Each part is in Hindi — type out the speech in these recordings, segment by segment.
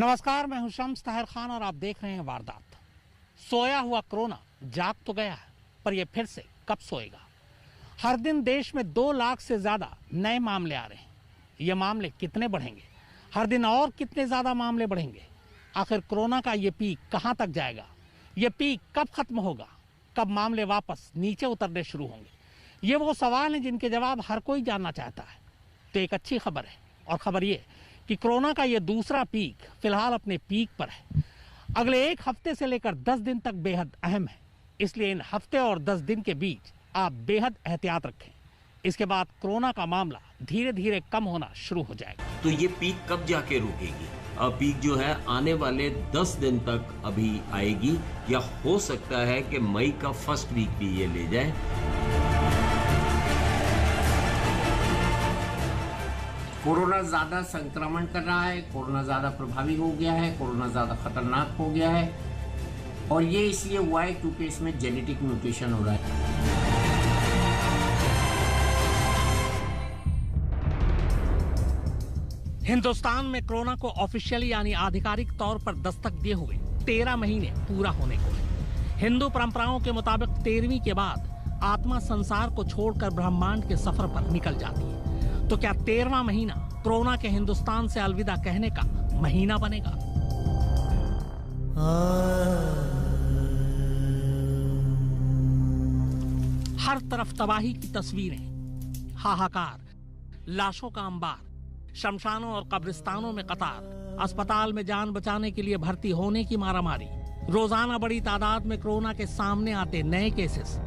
नमस्कार, मैं हूं शम्स ताहिर खान और आप देख रहे हैं वारदात। सोया हुआ कोरोना जाग तो गया है, पर यह फिर से कब सोएगा। हर दिन देश में 2 लाख से ज्यादा नए मामले आ रहे हैं। ये मामले कितने बढ़ेंगे, हर दिन और कितने ज्यादा मामले बढ़ेंगे। आखिर कोरोना का ये पीक कहां तक जाएगा, ये पीक कब खत्म होगा, कब मामले वापस नीचे उतरने शुरू होंगे। ये वो सवाल हैं जिनके जवाब हर कोई जानना चाहता है। तो एक अच्छी खबर है, और खबर ये कि कोरोना का ये दूसरा पीक फिलहाल अपने पीक पर है। अगले 1 हफ्ते से लेकर 10 दिन तक बेहद अहम है, इसलिए इन हफ्ते और 10 दिन के बीच आप बेहद एहतियात रखें। इसके बाद कोरोना का मामला धीरे धीरे कम होना शुरू हो जाएगा। तो ये पीक कब जाके रुकेगी? अब पीक जो है आने वाले 10 दिन तक अभी आएगी, या हो सकता है कि मई का फर्स्ट वीक भी ये ले जाए। कोरोना ज्यादा संक्रमण कर रहा है, कोरोना ज्यादा प्रभावी हो गया है, कोरोना ज्यादा खतरनाक हो गया है, और ये इसलिए हुआ है क्योंकि इसमें जेनेटिक म्यूटेशन हो रहा है। हिंदुस्तान में कोरोना को ऑफिशियली यानी आधिकारिक तौर पर दस्तक दिए हुए 13 महीने पूरा होने को है। हिंदू परंपराओं के मुताबिक 13वीं के बाद आत्मा संसार को छोड़कर ब्रह्मांड के सफर पर निकल जाती है। तो क्या 13वां महीना कोरोना के हिंदुस्तान से अलविदा कहने का महीना बनेगा? हर तरफ तबाही की तस्वीरें, हाहाकार, लाशों का अंबार, शमशानों और कब्रिस्तानों में कतार, अस्पताल में जान बचाने के लिए भर्ती होने की मारामारी, रोजाना बड़ी तादाद में कोरोना के सामने आते नए केसेस।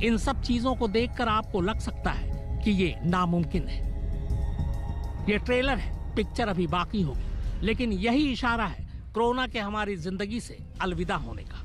इन सब चीजों को देखकर आपको लग सकता है कि ये नामुमकिन है। ये ट्रेलर है, पिक्चर अभी बाकी होगी, लेकिन यही इशारा है कोरोना के हमारी जिंदगी से अलविदा होने का।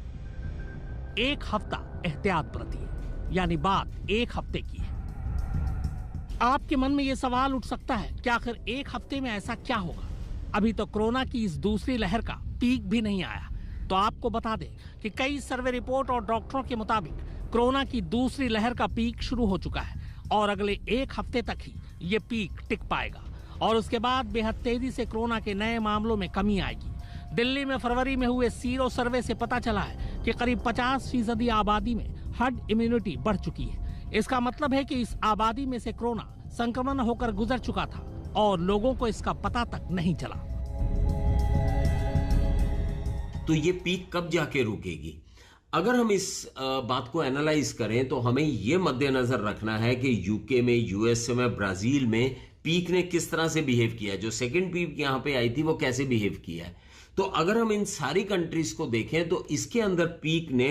1 हफ्ता एहतियात बरतिए, यानी बात 1 हफ्ते की है। आपके मन में यह सवाल उठ सकता है कि आखिर 1 हफ्ते में ऐसा क्या होगा। अभी तो कोरोना की इस दूसरी लहर का पीक भी नहीं आया। तो आपको बता दें कि कई सर्वे रिपोर्ट और डॉक्टरों के मुताबिक कोरोना की दूसरी लहर का पीक शुरू हो चुका है, और अगले 1 हफ्ते तक ही ये पीक टिक पाएगा, और उसके बाद बेहद तेजी से कोरोना के नए मामलों में कमी आएगी। दिल्ली में फरवरी में हुए सीरो सर्वे से पता चला है कि करीब 50% आबादी में हर्ड इम्यूनिटी बढ़ चुकी है। इसका मतलब है कि इस आबादी में से कोरोना संक्रमण होकर गुजर चुका था और लोगों को इसका पता तक नहीं चला। तो ये पीक कब जाके रुकेगी? अगर हम इस बात को एनालाइज करें तो हमें यह मद्देनजर रखना है कि यूके में, यूएसए में, ब्राजील में पीक ने किस तरह से बिहेव किया है। जो सेकंड पीक यहां पे आई थी वो कैसे बिहेव किया है। तो अगर हम इन सारी कंट्रीज को देखें तो इसके अंदर पीक ने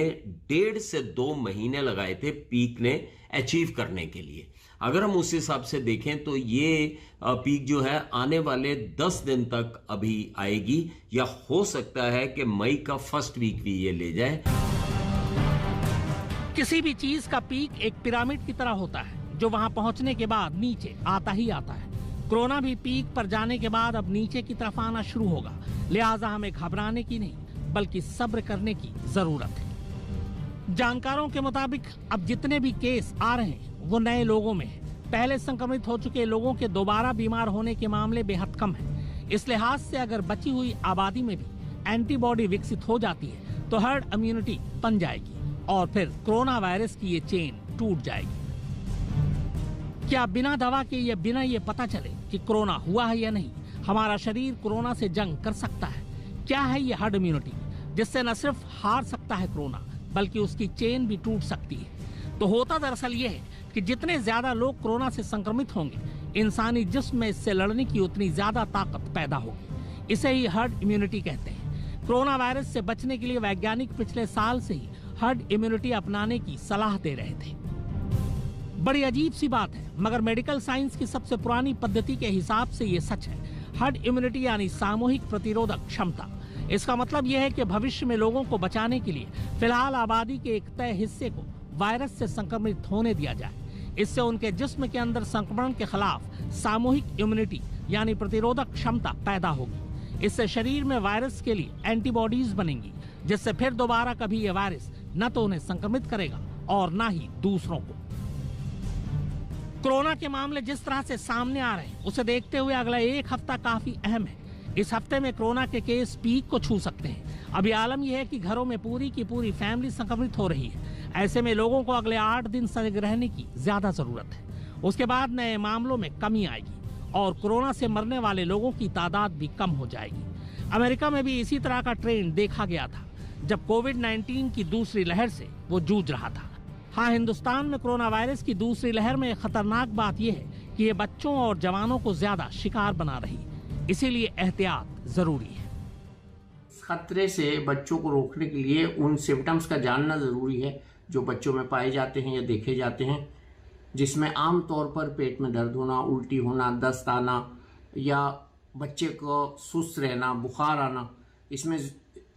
1.5 से 2 महीने लगाए थे पीक ने अचीव करने के लिए। अगर हम उस हिसाब से देखें तो ये पीक जो है आने वाले 10 दिन तक अभी आएगी, या हो सकता है कि मई का फर्स्ट वीक भी ये ले जाए। किसी भी चीज का पीक एक पिरामिड की तरह होता है, जो वहां पहुंचने के बाद नीचे आता ही आता है। कोरोना भी पीक पर जाने के बाद अब नीचे की तरफ आना शुरू होगा। लिहाजा हमें घबराने की नहीं, बल्कि सब्र करने की जरूरत है। जानकारों के मुताबिक अब जितने भी केस आ रहे हैं वो नए लोगों में है। पहले संक्रमित हो चुके लोगों के दोबारा बीमार होने के मामले बेहद कम हैं। इस लिहाज से अगर बची हुई आबादी में भी एंटीबॉडी विकसित हो जाती है तो हर्ड इम्यूनिटी बन जाएगी, और फिर कोरोना वायरस की ये चेन टूट जाएगी। क्या बिना दवा के या बिना ये पता चले कि कोरोना हुआ है या नहीं, हमारा शरीर कोरोना से जंग कर सकता है? क्या है ये हर्ड इम्यूनिटी, जिससे न सिर्फ हार सकता है कोरोना, बल्कि उसकी चेन भी टूट सकती है? तो होता दरअसल ये है कि जितने ज्यादा लोग कोरोना से संक्रमित होंगे, इंसानी जिस्म में इससे लड़ने की उतनी ज्यादा ताकत पैदा होगी। इसे ही हर्ड इम्यूनिटी कहते हैं। कोरोना वायरस से बचने के लिए वैज्ञानिक पिछले साल से ही हर्ड इम्यूनिटी अपनाने की सलाह दे रहे थे। बड़ी अजीब सी बात है, मगर मेडिकल साइंस की सबसे पुरानी पद्धति के हिसाब से ये सच है। हर्ड इम्यूनिटी यानी सामूहिक प्रतिरोधक क्षमता। इसका मतलब यह है कि भविष्य में लोगों को बचाने के लिए फिलहाल आबादी के एक तय हिस्से को वायरस से संक्रमित होने दिया जाए। इससे उनके जिस्म के अंदर संक्रमण के खिलाफ सामूहिक इम्यूनिटी यानी प्रतिरोधक क्षमता पैदा होगी। इससे शरीर में वायरस के लिए एंटीबॉडीज बनेंगी, जिससे फिर दोबारा कभी यह वायरस न तो उन्हें संक्रमित करेगा और न ही दूसरों को। कोरोना के मामले जिस तरह से सामने आ रहे हैं, उसे देखते हुए अगला 1 हफ्ता काफी अहम है। इस हफ्ते में कोरोना के केस पीक को छू सकते हैं। अभी आलम यह है कि घरों में पूरी की पूरी फैमिली संक्रमित हो रही है। ऐसे में लोगों को अगले 8 दिन सजग रहने की ज्यादा जरूरत है। उसके बाद नए मामलों में कमी आएगी और कोरोना से मरने वाले लोगों की तादाद भी कम हो जाएगी। अमेरिका में भी इसी तरह का ट्रेंड देखा गया था जब कोविड-19 की दूसरी लहर से वो जूझ रहा था। हाँ, हिंदुस्तान में कोरोना वायरस की दूसरी लहर में खतरनाक बात यह है कि ये बच्चों और जवानों को ज्यादा शिकार बना रही, इसीलिए एहतियात जरूरी है। खतरे से बच्चों को रोकने के लिए उन सिम्टम्स का जानना जरूरी है जो बच्चों में पाए जाते हैं या देखे जाते हैं, जिसमें आमतौर पर पेट में दर्द होना, उल्टी होना, दस्त आना या बच्चे को सुस्त रहना, बुखार आना। इसमें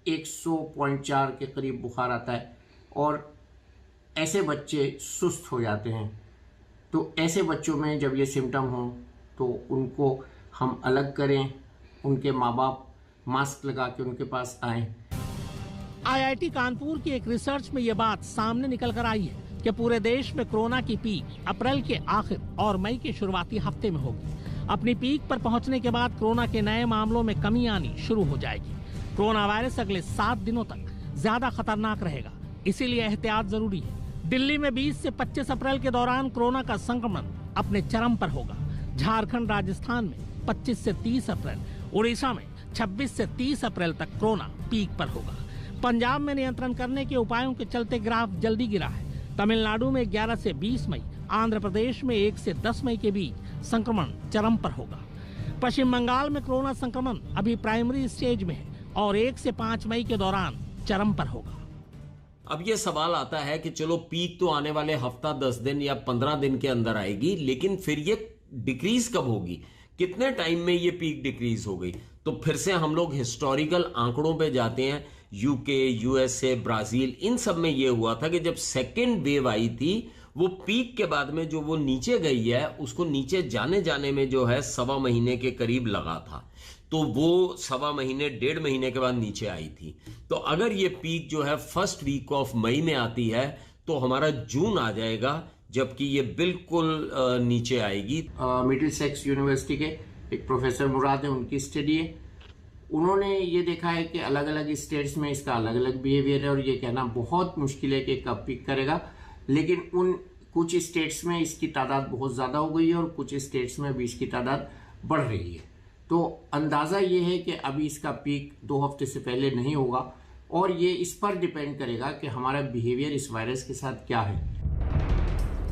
100.4 के करीब बुखार आता है और ऐसे बच्चे सुस्त हो जाते हैं। तो ऐसे बच्चों में जब ये सिम्टम हो तो उनको हम अलग करें, उनके माँ बाप मास्क लगा के उनके पास आएं। IIT कानपुर की एक रिसर्च में ये बात सामने निकल कर आई है कि पूरे देश में कोरोना की पीक अप्रैल के आखिर और मई के शुरुआती हफ्ते में होगी। अपनी पीक पर पहुंचने के बाद कोरोना के नए मामलों में कमी आनी शुरू हो जाएगी। कोरोना वायरस अगले 7 दिनों तक ज्यादा खतरनाक रहेगा, इसीलिए एहतियात जरूरी है। दिल्ली में 20 से 25 अप्रैल के दौरान कोरोना का संक्रमण अपने चरम पर होगा। झारखंड, राजस्थान में 25 से 30 अप्रैल, उड़ीसा में 26 से 30 अप्रैल तक कोरोना पीक पर होगा। पंजाब में नियंत्रण करने के उपायों के चलते ग्राफ जल्दी गिरा है। तमिलनाडु में 11 से 20 मई, आंध्र प्रदेश में 1 से 10 मई के बीच संक्रमण चरम पर होगा। पश्चिम बंगाल में कोरोना संक्रमण अभी प्राइमरी स्टेज में है और 1 से 5 मई के दौरान चरम पर होगा। अब ये सवाल आता है कि चलो पीक तो आने वाले हफ्ता 10 दिन या 15 दिन के अंदर आएगी, लेकिन फिर ये डिक्रीज कब होगी, कितने टाइम में ये पीक डिक्रीज हो गई? तो फिर से हम लोग हिस्टोरिकल आंकड़ों पे जाते हैं। यूके, यूएसए, ब्राजील, इन सब में ये हुआ था कि जब सेकेंड वेव आई थी वो पीक के बाद में जो वो नीचे गई है उसको नीचे जाने में जो है 1.25 महीने के करीब लगा था। तो वो 1.25 महीने, 1.5 महीने के बाद नीचे आई थी। तो अगर ये पीक जो है फर्स्ट वीक ऑफ मई में आती है तो हमारा जून आ जाएगा, जबकि ये बिल्कुल नीचे आएगी। मिडिलसेक्स यूनिवर्सिटी के एक प्रोफेसर मुराद है, उनकी स्टडी है। उन्होंने ये देखा है कि अलग अलग स्टेट्स में इसका अलग अलग बिहेवियर है और ये कहना बहुत मुश्किल है कि कब पीक करेगा। लेकिन उन कुछ स्टेट्स में इसकी तादाद बहुत ज़्यादा हो गई है और कुछ स्टेट्स में भी इसकी तादाद बढ़ रही है। तो अंदाज़ा ये है कि अभी इसका पीक 2 हफ्ते से पहले नहीं होगा और ये इस पर डिपेंड करेगा कि हमारा बिहेवियर इस वायरस के साथ क्या है।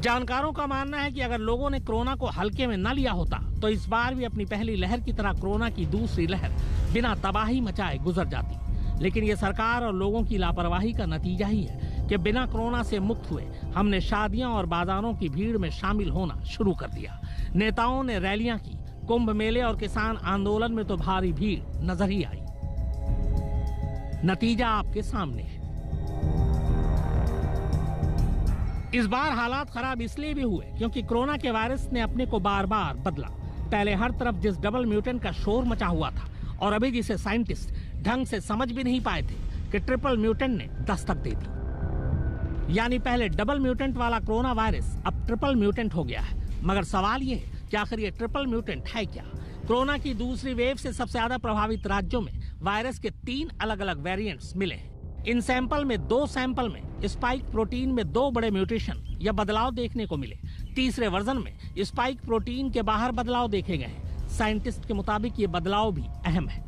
जानकारों का मानना है कि अगर लोगों ने कोरोना को हल्के में न लिया होता तो इस बार भी अपनी पहली लहर की तरह कोरोना की दूसरी लहर बिना तबाही मचाए गुजर जाती। लेकिन ये सरकार और लोगों की लापरवाही का नतीजा ही है कि बिना कोरोना से मुक्त हुए हमने शादियां और बाजारों की भीड़ में शामिल होना शुरू कर दिया। नेताओं ने रैलियां की, कुंभ मेले और किसान आंदोलन में तो भारी भीड़ नजर ही आई। नतीजा आपके सामने है। इस बार हालात खराब इसलिए भी हुए क्योंकि कोरोना के वायरस ने अपने को बार बार बदला। पहले हर तरफ जिस डबल म्यूटेंट का शोर मचा हुआ था और अभी जिसे साइंटिस्ट ढंग से समझ भी नहीं पाए थे कि ट्रिपल म्यूटेंट ने दस्तक दे दी। यानी पहले डबल म्यूटेंट वाला कोरोना वायरस अब ट्रिपल म्यूटेंट हो गया है। मगर सवाल ये है कि आखिर ये ट्रिपल म्यूटेंट है क्या? कोरोना की दूसरी वेव से सबसे ज्यादा प्रभावित राज्यों में वायरस के 3 अलग अलग वेरिएंट्स मिले हैं। इन सैंपल में 2 सैंपल में स्पाइक प्रोटीन में 2 बड़े म्यूटेशन या बदलाव देखने को मिले। तीसरे वर्जन में स्पाइक प्रोटीन के बाहर बदलाव देखे गए हैं। साइंटिस्ट के मुताबिक ये बदलाव भी अहम है।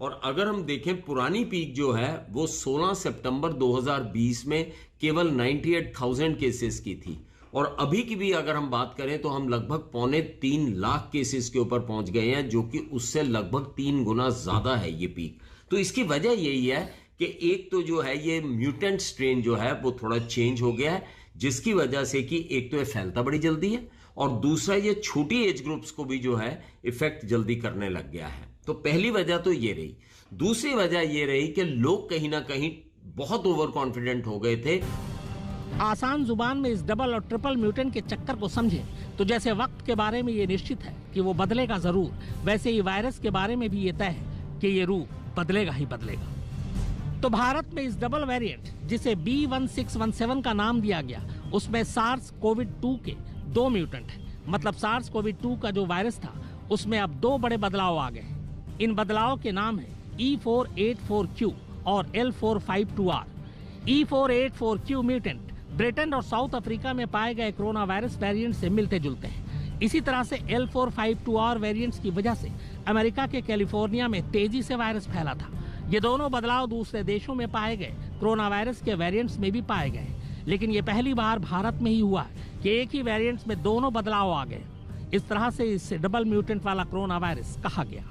और अगर हम देखें पुरानी पीक जो है वो 16 सितंबर 2020 में केवल 98,000 केसेस की थी और अभी की भी अगर हम बात करें तो हम लगभग 2.25 लाख केसेस के ऊपर पहुंच गए हैं, जो कि उससे लगभग 3 गुना ज्यादा है ये पीक। तो इसकी वजह यही है कि एक तो जो है ये म्यूटेंट स्ट्रेन जो है वो थोड़ा चेंज हो गया है, जिसकी वजह से कि एक तो ये फैलता बड़ी जल्दी है और दूसरा ये छोटी एज ग्रुप्स को भी जो है इफेक्ट जल्दी करने लग गया है। तो पहली वजह तो ये रही। दूसरी वजह ये रही कि लोग कहीं ना कहीं बहुत ओवर कॉन्फिडेंट हो गए थे। आसान जुबान में इस डबल और ट्रिपल म्यूटेंट के चक्कर को समझे तो जैसे वक्त के बारे में ये निश्चित है कि वो बदलेगा जरूर, वैसे ही वायरस के बारे में भी ये तय है कि ये रूप बदलेगा ही बदलेगा। तो भारत में इस डबल वेरिएंट जिसे B1617 का नाम दिया गया, उसमें सार्स कोविड-2 के 2 म्यूटेंट हैं। मतलब सार्स कोविड-2 का जो वायरस था उसमें अब 2 बड़े बदलाव आ गए हैं। इन बदलाव के नाम है E484Q और L452R। E484Q म्यूटेंट ब्रिटेन और साउथ अफ्रीका में पाए गए कोरोना वायरस वेरिएंट से मिलते जुलते हैं। इसी तरह से L452R वेरिएंट्स की वजह से अमेरिका के कैलिफोर्निया में तेजी से वायरस फैला था। ये दोनों बदलाव दूसरे देशों में पाए गए कोरोना वायरस के वेरिएंट्स में भी पाए गए, लेकिन ये पहली बार भारत में ही हुआ है कि एक ही वेरिएंट्स में दोनों बदलाव आ गए। इस तरह से इसे डबल म्यूटेंट वाला कोरोना वायरस कहा गया।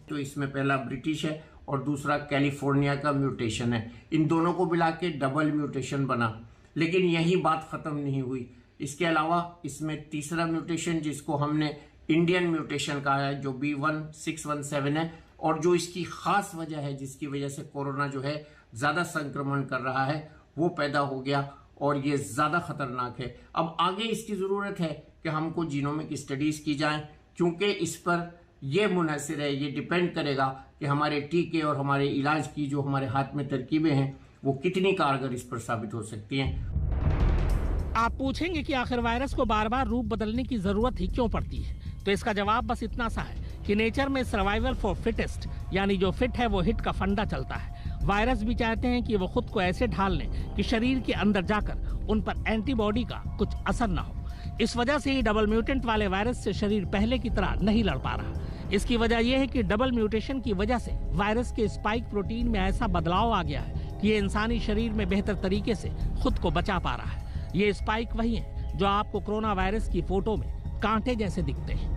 तो इसमें पहला ब्रिटिश है और दूसरा कैलिफोर्निया का म्यूटेशन है। इन दोनों को मिला के डबल म्यूटेशन बना, लेकिन यही बात खत्म नहीं हुई। इसके अलावा इसमें तीसरा म्यूटेशन जिसको हमने इंडियन म्यूटेशन कहा है, जो B1617 है, और जो इसकी खास वजह है जिसकी वजह से कोरोना जो है ज्यादा संक्रमण कर रहा है, वो पैदा हो गया और ये ज्यादा खतरनाक है। अब आगे इसकी जरूरत है कि हमको जीनोमिक स्टडीज की जाएं, क्योंकि इस पर यह मुनहसिर है, ये डिपेंड करेगा कि हमारे टीके और हमारे इलाज की जो हमारे हाथ में तरकीबें हैं वो कितनी कारगर इस पर साबित हो सकती हैं। आप पूछेंगे कि आखिर वायरस को बार बार रूप बदलने की जरूरत ही क्यों पड़ती है, तो इसका जवाब बस इतना सा है कि नेचर में सर्वाइवल फॉर फिटेस्ट, यानी जो फिट है वो हिट का फंडा चलता है। वायरस भी चाहते हैं कि वो खुद को ऐसे ढाल लें कि शरीर के अंदर जाकर उन पर एंटीबॉडी का कुछ असर न हो। इस वजह से ही डबल म्यूटेंट वाले वायरस से शरीर पहले की तरह नहीं लड़ पा रहा। इसकी वजह यह है कि डबल म्यूटेशन की वजह से वायरस के स्पाइक प्रोटीन में ऐसा बदलाव आ गया है कि ये इंसानी शरीर में बेहतर तरीके से खुद को बचा पा रहा है। ये स्पाइक वही है जो आपको कोरोना वायरस की फोटो में कांटे जैसे दिखते हैं।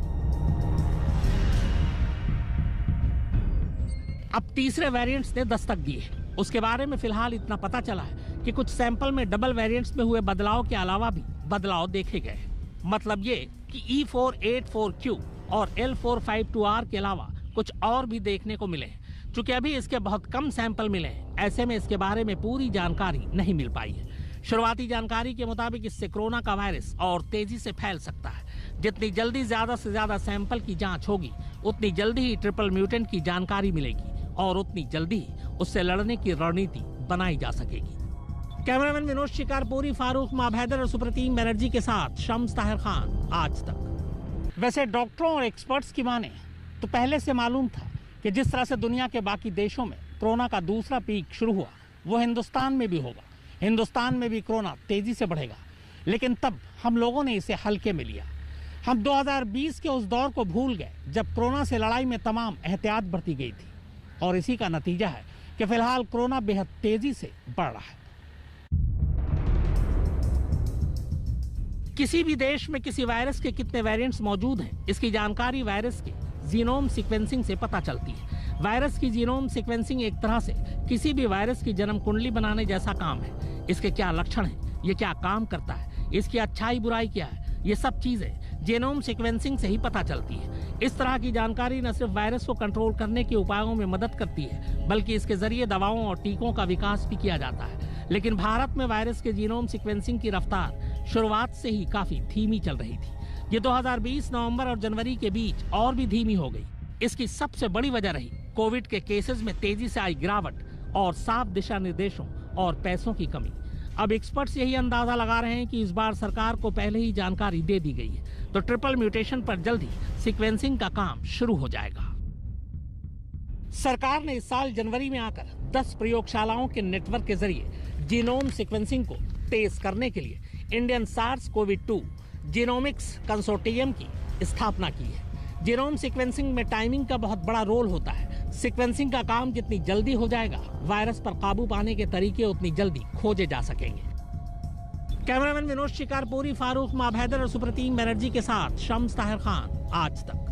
अब तीसरे वेरिएंट्स ने दस्तक दी है। उसके बारे में फिलहाल इतना पता चला है कि कुछ सैंपल में डबल वेरिएंट्स में हुए बदलाव के अलावा भी बदलाव देखे गए। मतलब ये कि E484Q और L452R के अलावा कुछ और भी देखने को मिले हैं। चूंकि अभी इसके बहुत कम सैंपल मिले हैं, ऐसे में इसके बारे में पूरी जानकारी नहीं मिल पाई है। शुरुआती जानकारी के मुताबिक इससे कोरोना का वायरस और तेजी से फैल सकता है। जितनी जल्दी ज्यादा से ज्यादा सैंपल की जांच होगी, उतनी जल्दी ही ट्रिपल म्यूटेंट की जानकारी मिलेगी और उतनी जल्दी ही उससे लड़ने की रणनीति बनाई जा सकेगी। कैमरामैन विनोद शिकारपुरी, फारूक माभैदर और सुप्रतीम बनर्जी के साथ शम्स ताहिर खान, आज तक। वैसे डॉक्टरों और एक्सपर्ट्स की माने तो पहले से मालूम था कि जिस तरह से दुनिया के बाकी देशों में कोरोना का दूसरा पीक शुरू हुआ, वो हिंदुस्तान में भी होगा। हिंदुस्तान में भी कोरोना तेजी से बढ़ेगा, लेकिन तब हम लोगों ने इसे हल्के में लिया। हम 2020 के उस दौर को भूल गए जब कोरोना से लड़ाई में तमाम एहतियात बरती गई थी, और इसी का नतीजा है कि फिलहाल कोरोना बेहद तेजी से बढ़ रहा है। किसी भी देश में किसी वायरस के कितने वेरिएंट्स मौजूद हैं, इसकी जानकारी वायरस के जीनोम सीक्वेंसिंग से पता चलती है। वायरस की जीनोम सीक्वेंसिंग एक तरह से किसी भी वायरस की जन्म कुंडली बनाने जैसा काम है। इसके क्या लक्षण हैं, ये क्या काम करता है, इसकी अच्छाई बुराई क्या है, ये सब चीजें जीनोम सीक्वेंसिंग से ही पता चलती है। इस तरह की जानकारी न सिर्फ वायरस को कंट्रोल करने के उपायों में मदद करती है, बल्कि इसके जरिए दवाओं और टीकों का विकास भी किया जाता है। लेकिन भारत में वायरस के जीनोम सीक्वेंसिंग की रफ्तार शुरुआत से ही काफी धीमी चल रही थी। ये 2020 नवंबर और जनवरी के बीच और भी धीमी हो गई। इसकी सबसे बड़ी वजह रही कोविड के केसेस में तेजी से आई गिरावट और साफ दिशा निर्देशों और पैसों की कमी। अब एक्सपर्ट्स यही अंदाजा लगा रहे हैं कि इस बार सरकार को पहले ही जानकारी दे दी गई है, तो ट्रिपल म्यूटेशन पर जल्द ही सीक्वेंसिंग का काम शुरू हो जाएगा। सरकार ने इस साल जनवरी में आकर 10 प्रयोगशालाओं के नेटवर्क के जरिए जीनोम सीक्वेंसिंग को तेज करने के लिए इंडियन SARS-CoV-2 जीनोमिक्स कंसोर्टियम की स्थापना की है। जीनोम सीक्वेंसिंग में टाइमिंग का बहुत बड़ा रोल होता है। सीक्वेंसिंग का काम जितनी जल्दी हो जाएगा, वायरस पर काबू पाने के तरीके उतनी जल्दी खोजे जा सकेंगे। कैमरामैन विनोद शिकारपुरी, फारूक माभैदर और सुप्रतीम बनर्जी के साथ शम्स ताहिर खान, आज तक।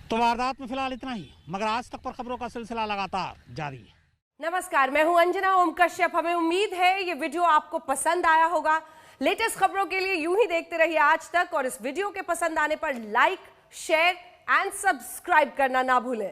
तो वारदात में फिलहाल इतना ही, मगर आज तक पर खबरों का सिलसिला लगातार जारी है। नमस्कार, मैं हूं अंजना ओम कश्यप। हमें उम्मीद है ये वीडियो आपको पसंद आया होगा। लेटेस्ट खबरों के लिए यूं ही देखते रहिए आज तक, और इस वीडियो के पसंद आने पर लाइक, शेयर एंड सब्सक्राइब करना ना भूलें।